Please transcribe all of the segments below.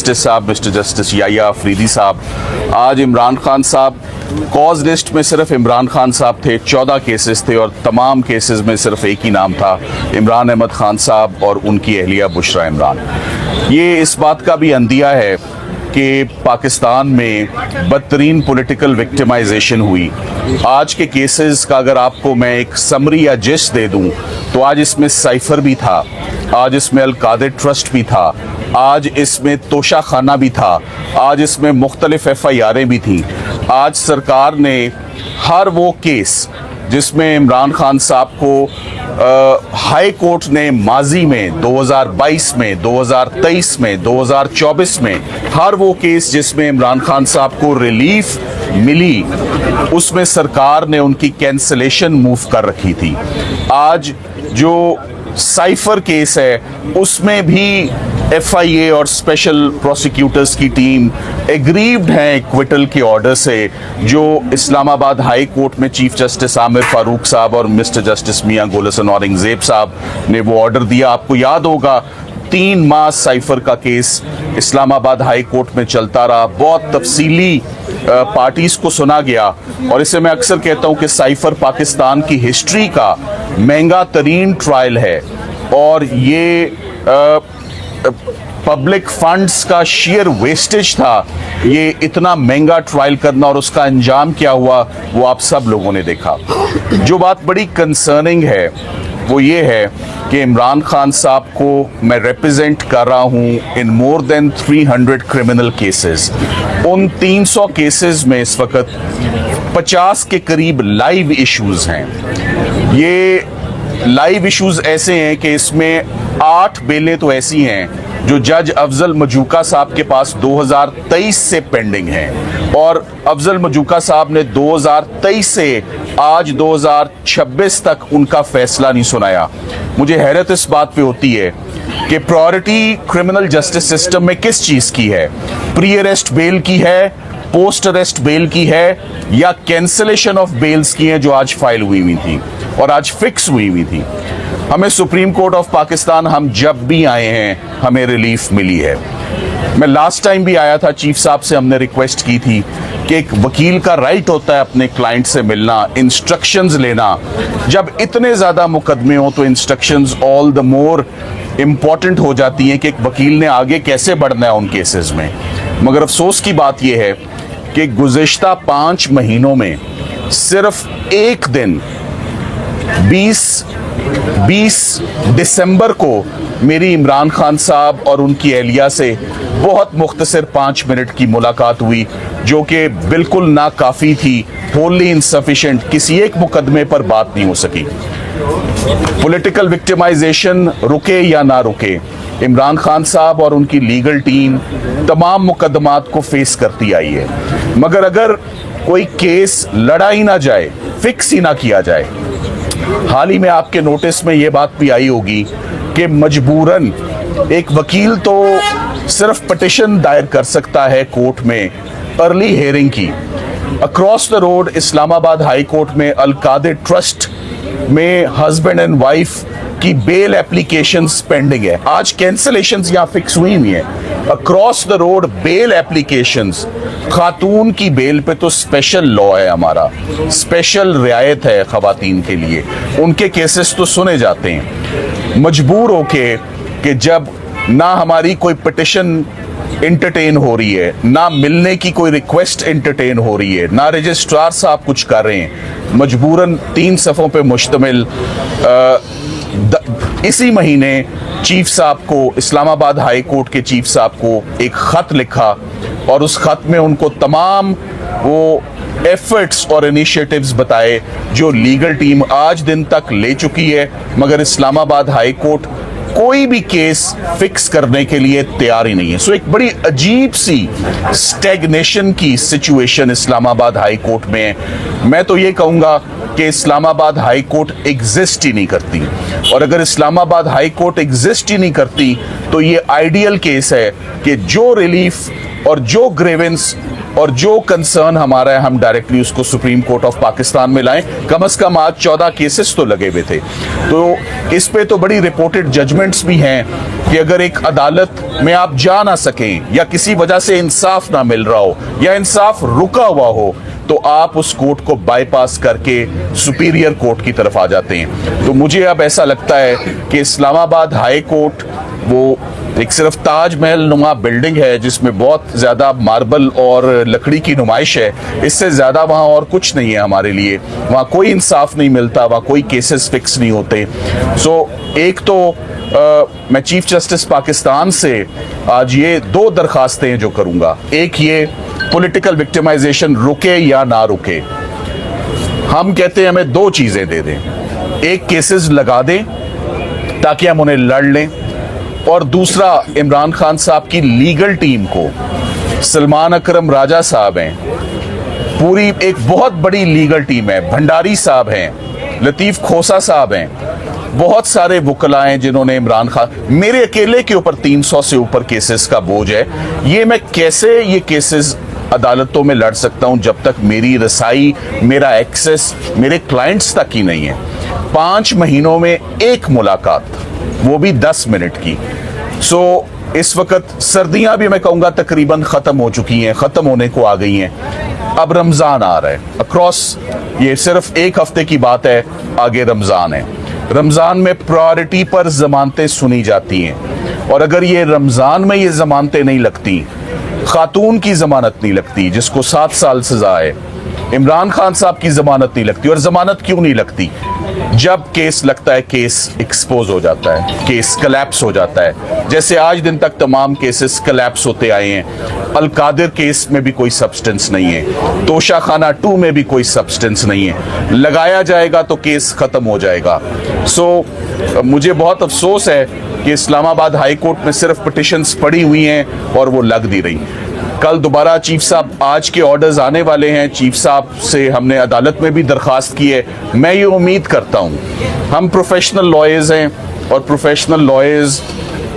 Justice साहब mister justice याया अफरीदी साहब, आज इमरान खान साहब, कॉज लिस्ट में सिर्फ इमरान खान साहब थे, 14 केसेस थे और तमाम केसेस में सिर्फ एक ही नाम था, इमरान अहमद खान साहब और उनकी अहलिया बुशरा इमरान। ये इस बात का भी अंदिया है कि पाकिस्तान में बदतरीन पॉलिटिकल विक्टिमाइजेशन हुई। आज के केसेस का अगर आपको मैं एक समरी या जिस्ट दे दूं तो आज इसमें साइफर भी था, आज इसमें अल-कादिर ट्रस्ट भी था, आज इसमें तोशा खाना भी था, आज इसमें मुख्तलिफ FIR'ें भी थी। आज सरकार ने हर वो केस जिसमें इमरान खान साहब को हाई कोर्ट ने माजी में 2022 में, 2023 में, 2024 में हर वो केस जिसमें इमरान खान साहब को रिलीफ मिली, उसमें सरकार ने उनकी कैंसलेशन मूव कर रखी थी। आज जो साइफर केस है उसमें भी FIA और स्पेशल प्रोसिक्यूटर्स की टीम एग्रीव्ड हैं इक्विटल के ऑर्डर से, जो इस्लामाबाद हाई कोर्ट में चीफ जस्टिस आमिर फारूक साहब और मिस्टर जस्टिस मियां गुल हसन औरंगजेब साहब ने वो ऑर्डर दिया। आपको याद होगा 3 माह साइफर का केस इस्लामाबाद हाई कोर्ट में चलता रहा, बहुत तफसीली पार्टीज को सुना गया और इसे मैं अक्सर कहता हूं कि साइफर पाकिस्तान की हिस्ट्री का महंगा तरीन ट्रायल है और ये पब्लिक फंड्स का शेयर वेस्टेज था। ये इतना महंगा ट्रायल करना और उसका अंजाम क्या हुआ वो आप सब लोगों ने देखा। जो बात बड़ी कंसर्निंग है वो ये है कि इमरान खान साहब को मैं रिप्रेजेंट कर रहा हूं इन मोर देन 300 क्रिमिनल केसेस। उन 300 केसेस में इस वक्त 50 के करीब लाइव इश्यूज हैं। ये लाइव इश्यूज ऐसे हैं कि इसमें 8 बेलें तो ऐसी हैं जो जज अफजल मजूका साहब के पास 2023 से पेंडिंग हैं और अफजल मजूका साहब ने 2023 से आज 2026 तक उनका फैसला नहीं सुनाया। मुझे हैरत इस बात पे होती है कि प्रायोरिटी क्रिमिनल जस्टिस सिस्टम में किस चीज़ की है, प्री अरेस्ट बेल की है, पोस्ट अरेस्ट बेल की है या कैंसलेशन ऑफ बेल्स की है जो आज फाइल हुई थी और आज फिक्स हुई थी। हमें सुप्रीम कोर्ट ऑफ पाकिस्तान हम जब भी आए हैं हमें रिलीफ मिली है। मैं लास्ट टाइम भी आया था, चीफ साहब से हमने रिक्वेस्ट की थी कि एक वकील का राइट होता है अपने क्लाइंट से मिलना, इंस्ट्रक्शंस लेना। जब इतने ज़्यादा मुकदमे हो तो instructions all the more important हो जाती हैं कि एक वकील ने आगे कैसे बढ़ना है उन केसेस में। मगर अफसोस की बात यह है कि गुज़िश्ता 5 महीनों में सिर्फ एक दिन 20 दिसंबर को मेरी इमरान खान साहब और उनकी अहलिया से बहुत मुख्तसर 5 मिनट की मुलाकात हुई जो कि बिल्कुल नाकाफ़ी थी, होली इनसफिशेंट, किसी एक मुकदमे पर बात नहीं हो सकी। पॉलिटिकल विक्टिमाइजेशन रुके या ना रुके, इमरान खान साहब और उनकी लीगल टीम तमाम मुकदमात को फेस करती आई है, मगर अगर कोई केस लड़ा ही ना जाए, फिक्स ही ना किया जाए। हाल ही में आपके नोटिस में ये बात भी आई होगी कि मजबूरन एक वकील तो सिर्फ पिटिशन दायर कर सकता है कोर्ट में अर्ली हेयरिंग की। Across the road Islamabad high court में अल-कादिर ट्रस्ट में हस्बैंड एंड वाइफ की बेल एप्लीकेशंस पेंडिंग है। आज कैंसलेशंस यहाँ फिक्स हुई है। Across the road bail applications, खातून की बेल पे तो स्पेशल लॉ है, हमारा स्पेशल रियायत है खवातीन के लिए, उनके केसेस तो सुने जाते हैं। मजबूर होके कि जब ना हमारी कोई पिटिशन इंटरटेन हो रही है, ना मिलने की कोई रिक्वेस्ट इंटरटेन हो रही है, ना रजिस्ट्रार साहब कुछ कर रहे हैं, मजबूरन 3 सफ़ों पे मुश्तमिल इसी महीने चीफ साहब को, इस्लामाबाद हाई कोर्ट के चीफ साहब को एक ख़त लिखा और उस ख़त में उनको तमाम वो एफर्ट्स और इनिशिएटिव्स बताए जो लीगल टीम आज दिन तक ले चुकी है, मगर इस्लामाबाद हाई कोर्ट कोई भी केस फिक्स करने के लिए तैयार ही नहीं है। सो एक बड़ी अजीब सी स्टैग्नेशन की सिचुएशन इस्लामाबाद हाई कोर्ट में है। मैं तो ये कहूँगा कि इस्लामाबाद हाई कोर्ट एग्जिस्ट ही नहीं करती, और अगर इस्लामाबाद हाई कोर्ट एग्जिस्ट ही नहीं करती तो ये आइडियल केस है कि जो रिलीफ और जो ग्रेवेंस और जो कंसर्न हमारा है हम डायरेक्टली उसको सुप्रीम कोर्ट ऑफ पाकिस्तान में लाएं। कम से कम आज 14 केसेस तो लगे हुए थे, तो इस पे तो बड़ी रिपोर्टेड जजमेंट्स भी हैं कि अगर एक अदालत में आप जा ना सकें या किसी वजह से इंसाफ ना मिल रहा हो या इंसाफ रुका हुआ हो तो आप उस कोर्ट को बाईपास करके सुपीरियर कोर्ट की तरफ आ जाते हैं। तो मुझे अब ऐसा लगता है कि इस्लामाबाद हाई कोर्ट वो एक सिर्फ ताजमहल नुमा बिल्डिंग है जिसमें बहुत ज़्यादा मार्बल और लकड़ी की नुमाइश है, इससे ज़्यादा वहाँ और कुछ नहीं है हमारे लिए। वहाँ कोई इंसाफ नहीं मिलता, वहाँ कोई केसेस फिक्स नहीं होते। एक तो मैं चीफ जस्टिस पाकिस्तान से आज ये 2 दरखास्तें जो करूँगा, एक ये पॉलिटिकल विक्टिमाइजेशन रुके या ना रुके। हम कहते हैं हमें 2 चीज़ें दे दें, एक केसेस लगा दें ताकि हम उन्हें लड़ लें, और दूसरा इमरान खान साहब की लीगल टीम को, सलमान अकरम राजा साहब हैं, पूरी एक बहुत बड़ी लीगल टीम है, भंडारी साहब हैं, लतीफ़ खोसा साहब हैं, बहुत सारे वकला हैं जिन्होंने इमरान खान, मेरे अकेले के ऊपर 300 से ऊपर केसेस का बोझ है। ये मैं कैसे ये केसेस अदालतों में लड़ सकता हूं जब तक मेरी रसाई, मेरा एक्सेस मेरे क्लाइंट्स तक ही नहीं है। 5 महीनों में एक मुलाकात, वो भी 10 मिनट की। इस वक्त सर्दियां भी मैं कहूँगा तकरीबन ख़त्म हो चुकी हैं, ख़त्म होने को आ गई हैं। अब रमज़ान आ रहा है, अक्रॉस ये सिर्फ एक हफ्ते की बात है, आगे रमज़ान है। रमज़ान में प्रायोरिटी पर ज़मानतें सुनी जाती हैं, और अगर ये रमज़ान में ये ज़मानतें नहीं लगती, खातून की ज़मानत नहीं लगती जिसको 7 साल सज़ा है, इमरान खान साहब की ज़मानत नहीं लगती। और ज़मानत क्यों नहीं लगती? जब केस लगता है केस एक्सपोज हो जाता है, केस कलैप्स हो जाता है, जैसे आज दिन तक तमाम केसेस कलैप्स होते आए हैं। अलकादिर केस में भी कोई सब्सटेंस नहीं है, तोशा खाना 2 में भी कोई सब्सटेंस नहीं है, लगाया जाएगा तो केस ख़त्म हो जाएगा। मुझे बहुत अफसोस है कि इस्लामाबाद हाई कोर्ट में सिर्फ पिटिशंस पड़ी हुई हैं और वो लग नहीं रही। कल दोबारा चीफ साहब, आज के ऑर्डर्स आने वाले हैं, चीफ साहब से हमने अदालत में भी दरख्वास्त की है। मैं ये उम्मीद करता हूँ, हम प्रोफेशनल लॉयर्स हैं और प्रोफेशनल लॉयर्स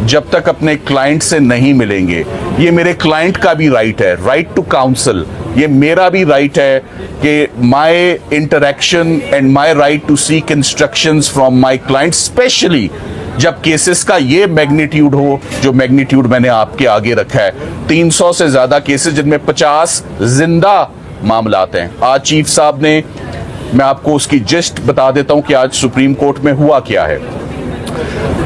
जब तक अपने क्लाइंट से नहीं मिलेंगे, ये मेरे क्लाइंट का भी राइट है, राइट टू काउंसल, ये मेरा भी राइट है कि my interaction and my right to seek instructions from my client, specially जब केसेस का ये मैग्नीट्यूड हो जो मैग्नीट्यूड मैंने आपके आगे रखा है। 300 से ज़्यादा केसेस जिनमें 50 जिंदा मामलात हैं। आज चीफ साहब ने, मैं आपको उसकी जिस्ट बता देता हूं कि आज सुप्रीम कोर्ट में हुआ क्या है।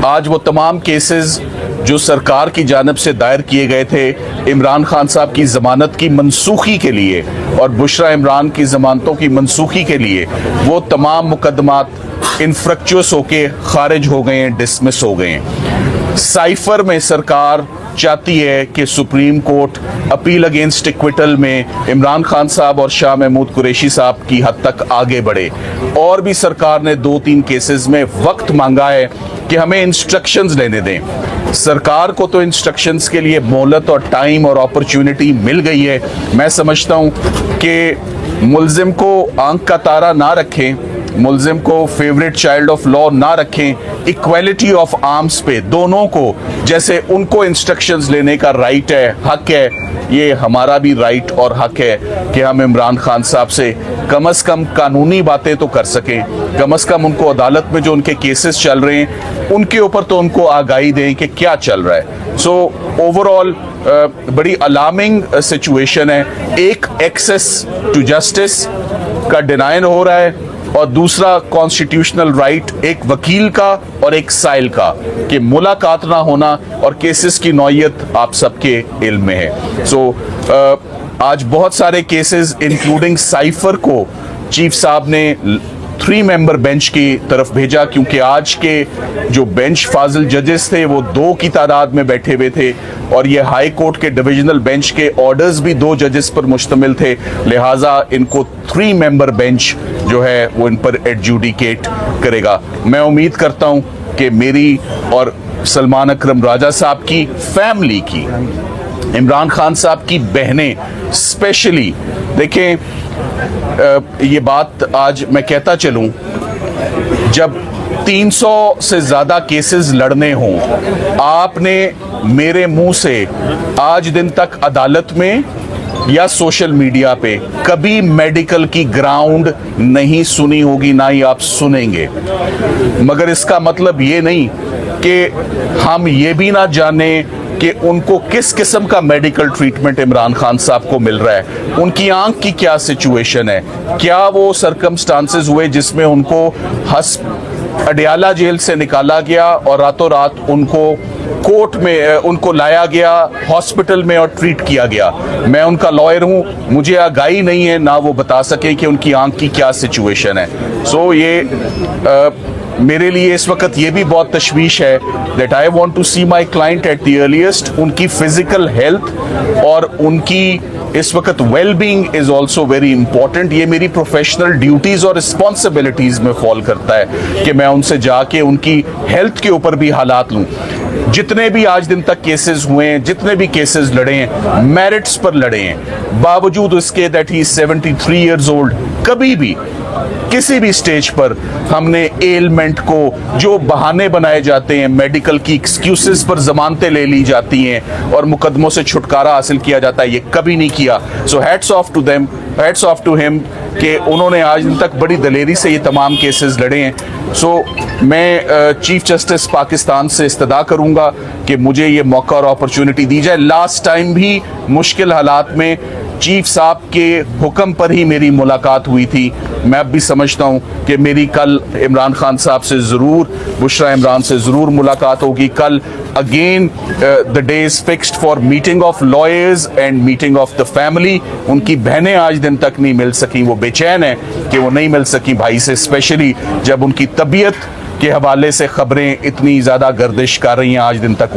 आज वो तमाम केसेस जो सरकार की जानिब से दायर किए गए थे इमरान खान साहब की ज़मानत की मनसूखी के लिए और बुशरा इमरान की ज़मानतों की मनसूखी के लिए, वो तमाम मुकदमात इनफ्रक्चुअस होके खारिज हो गए हैं, डिसमिस हो गए हैं। साइफर में सरकार चाहती है कि supreme court appeal against acquittal में इमरान खान साहब और शाह महमूद कुरैशी साहब की हद तक आगे बढ़े, और भी सरकार ने 2-3 केसेस में वक्त मांगा है कि हमें इंस्ट्रक्शंस लेने दें। सरकार को तो इंस्ट्रक्शंस के लिए मोहलत और टाइम और अपॉर्चुनिटी मिल गई है। मैं समझता हूं कि मुल्जिम को आंख का तारा ना रखें, मुल्जिम को फेवरेट चाइल्ड ऑफ लॉ ना रखें, इक्वालिटी ऑफ आर्म्स पे दोनों को, जैसे उनको इंस्ट्रक्शंस लेने का राइट है, हक है, ये हमारा भी राइट और हक है कि हम इमरान खान साहब से कम से कम कानूनी बातें तो कर सकें, कम से कम उनको अदालत में जो उनके केसेस चल रहे हैं उनके ऊपर तो उनको आगाही दें कि क्या चल रहा है। ओवरऑल बड़ी अलार्मिंग सिचुएशन है। एक एक्सेस टू जस्टिस का डिनाइन हो रहा है और दूसरा कॉन्स्टिट्यूशनल राइट एक वकील का और एक साइल का कि मुलाकात ना होना, और केसेस की नौयत आप सबके इल्म में है। आज बहुत सारे केसेस इंक्लूडिंग साइफर को चीफ साहब ने 3 मेंबर बेंच की तरफ भेजा, क्योंकि आज के जो बेंच फाजिल जजेस थे वो 2 की तादाद में बैठे हुए थे, और ये हाई कोर्ट के डिविजनल बेंच के ऑर्डर्स भी 2 जजेस पर मुश्तमिल थे, लिहाजा इनको 3 मेंबर बेंच जो है वो इन पर एडजुडिकेट करेगा। मैं उम्मीद करता हूं कि मेरी और सलमान अकरम राजा साहब की फैमिली की, इमरान खान साहब की बहनें स्पेशली, देखें ये बात आज मैं कहता चलूं, जब 300 से ज़्यादा केसेस लड़ने हों, आपने मेरे मुंह से आज दिन तक अदालत में या सोशल मीडिया पे कभी मेडिकल की ग्राउंड नहीं सुनी होगी, ना ही आप सुनेंगे। मगर इसका मतलब ये नहीं कि हम ये भी ना जाने कि उनको किस किस्म का मेडिकल ट्रीटमेंट इमरान खान साहब को मिल रहा है, उनकी आंख की क्या सिचुएशन है, क्या वो सर्कमस्टांसेस हुए जिसमें उनको अडियाला जेल से निकाला गया और रातों रात उनको कोर्ट में उनको लाया गया हॉस्पिटल में और ट्रीट किया गया। मैं उनका लॉयर हूं, मुझे आगाही नहीं है ना वो बता सके कि उनकी आंख की क्या सिचुएशन है। सो ये मेरे लिए इस वक्त ये भी बहुत तशवीश है that I want to see my client at the earliest. उनकी फिजिकल हेल्थ और उनकी इस वक्त well being is also very important. ये मेरी प्रोफेशनल ड्यूटीज और रिस्पॉन्सिबिलिटीज में फॉल करता है कि मैं उनसे जाके उनकी हेल्थ के ऊपर भी हालात लूं। जितने भी आज दिन तक केसेस हुए हैं, जितने भी केसेस लड़े हैं, मेरिट्स पर लड़े हैं, बावजूद उसके दैट ही 73 इयर्स ओल्ड, कभी भी किसी भी स्टेज पर हमने एलमेंट को, जो बहाने बनाए जाते हैं, मेडिकल की एक्सक्यूजेस पर जमानतें ले ली जाती हैं और मुकदमों से छुटकारा हासिल किया जाता है, ये कभी नहीं किया। So hats off to them, hats off to him कि उन्होंने आज दिन तक बड़ी दलेरी से ये तमाम केसेस लड़े हैं। सो मैं चीफ जस्टिस पाकिस्तान से इस्तदा करूंगा कि मुझे ये मौका और अपॉर्चुनिटी दी जाए। लास्ट टाइम भी मुश्किल हालात में चीफ साहब के हुक्म पर ही मेरी मुलाकात हुई थी। मैं अब भी समझता हूं कि मेरी कल इमरान खान साहब से ज़रूर, बुशरा इमरान से ज़रूर मुलाकात होगी। कल again the day is fixed for meeting of lawyers and meeting of the family. उनकी बहनें आज दिन तक नहीं मिल सकी, वो बेचैन है कि वो नहीं मिल सकी भाई से, स्पेशली जब उनकी तबीयत के हवाले से खबरें इतनी ज़्यादा गर्दिश कर रही हैं आज दिन तक।